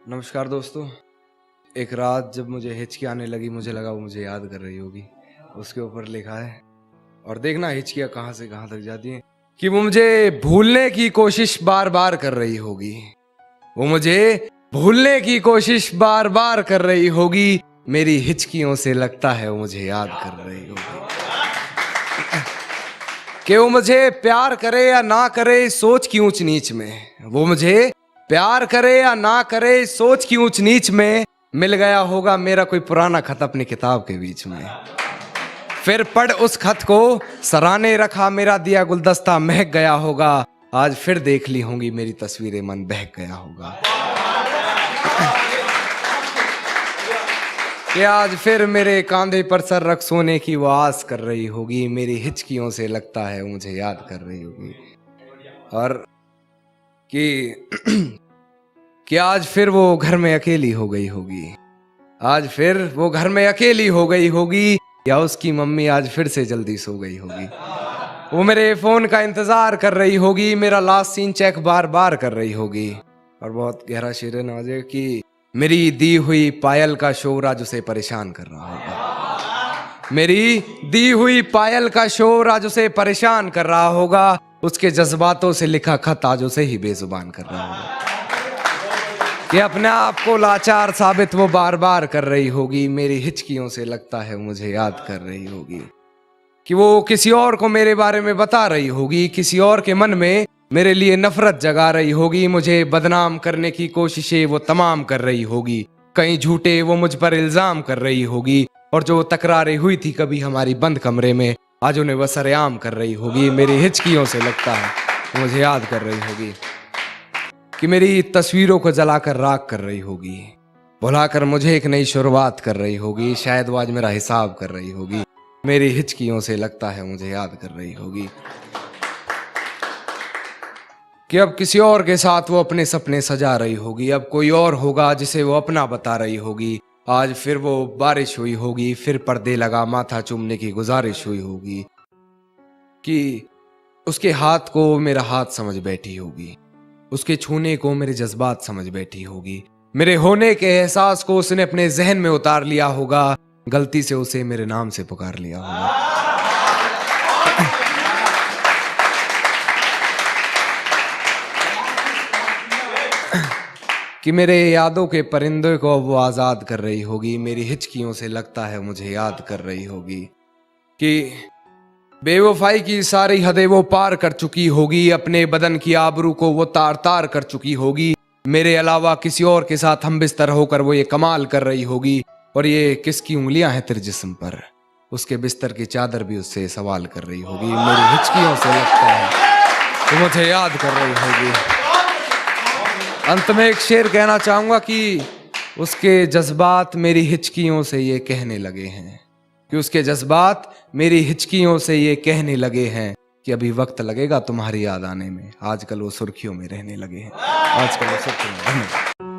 नमस्कार दोस्तों। एक रात जब मुझे हिचकी आने लगी, मुझे लगा वो मुझे याद कर रही होगी। उसके ऊपर लिखा है, और देखना हिचकियाँ कहाँ से कहाँ तक जाती हैं, कि वो मुझे भूलने की कोशिश बार बार कर रही होगी। वो मुझे भूलने की कोशिश बार बार कर रही होगी। मेरी हिचकियों से लगता है वो मुझे याद कर रही होगी। कि वो मुझे प्यार करे या ना करे, सोच की ऊंच नीच में। वो मुझे प्यार करे या ना करे, सोच की ऊंच नीच में। मिल गया होगा मेरा कोई पुराना खत अपनी किताब के बीच में। फिर पढ़ उस खत को, सराहने रखा मेरा दिया गुलदस्ता महक गया होगा। आज फिर देख ली होंगी मेरी तस्वीरें, मन बहक गया होगा। कि आज फिर मेरे कांधे पर सर रख सोने की वो आस कर रही होगी। मेरी हिचकियों से लगता है वो मुझे याद कर रही होगी। और कि आज फिर वो घर में अकेली हो गई होगी। आज फिर वो घर में अकेली हो गई होगी, या उसकी मम्मी आज फिर से जल्दी सो गई होगी। वो मेरे फोन का इंतजार कर रही होगी, मेरा लास्ट सीन चेक बार बार कर रही होगी। और बहुत गहरा शेर है नवाजे, कि मेरी दी हुई पायल का शोर आज उसे परेशान कर रहा होगा। मेरी दी हुई पायल का शोर आज उसे परेशान कर रहा होगा। उसके जज्बातों से लिखा खत आज उसे ही बेजुबान कर रहा होगा। कि अपने आप को लाचार साबित वो बार बार कर रही होगी। मेरी हिचकियों से लगता है वो मुझे याद कर रही होगी। कि वो किसी और को मेरे बारे में बता रही होगी, किसी और के मन में मेरे लिए नफरत जगा रही होगी। मुझे बदनाम करने की कोशिशें वो तमाम कर रही होगी। कहीं झूठे वो मुझ पर इल्जाम कर रही होगी, और जो तकरारें हुई थी कभी हमारी बंद कमरे में, आज उन्हें वह सरेआम कर रही होगी। मेरी हिचकियों से लगता है वो मुझे याद कर रही होगी। कि मेरी तस्वीरों को जलाकर राख कर रही होगी, भुलाकर मुझे एक नई शुरुआत कर रही होगी। शायद वो आज मेरा हिसाब कर रही होगी। मेरी हिचकियों से लगता है मुझे याद कर रही होगी। कि अब किसी और के साथ वो अपने सपने सजा रही होगी। अब कोई और होगा जिसे वो अपना बता रही होगी। आज फिर वो बारिश हुई होगी, फिर पर्दे लगा माथा चूमने की गुजारिश हुई होगी। कि उसके हाथ को मेरा हाथ समझ बैठी होगी, उसके छूने को मेरे जज्बात समझ बैठी होगी। मेरे होने के एहसास को उसने अपने जहन में उतार लिया होगा। गलती से उसे मेरे नाम से पुकार लिया होगा। कि मेरे यादों के परिंदे को वो आजाद कर रही होगी। मेरी हिचकियों से लगता है मुझे याद कर रही होगी। कि बेवफाई की सारी हदें वो पार कर चुकी होगी। अपने बदन की आबरू को वो तार तार कर चुकी होगी। मेरे अलावा किसी और के साथ हम बिस्तर होकर वो ये कमाल कर रही होगी। और ये किसकी उंगलियां हैं तेरे जिस्म पर, उसके बिस्तर की चादर भी उससे सवाल कर रही होगी। मेरी हिचकियों से लगता है वो मुझे याद कर रही होगी। अंत में एक शेर कहना चाहूंगा, कि उसके जज्बात मेरी हिचकियों से ये कहने लगे हैं, कि उसके जज्बात मेरी हिचकियों से ये कहने लगे हैं कि अभी वक्त लगेगा तुम्हारी याद आने में। आजकल वो सुर्खियों में रहने लगे हैं। आजकल वो सुर्खियों में रहने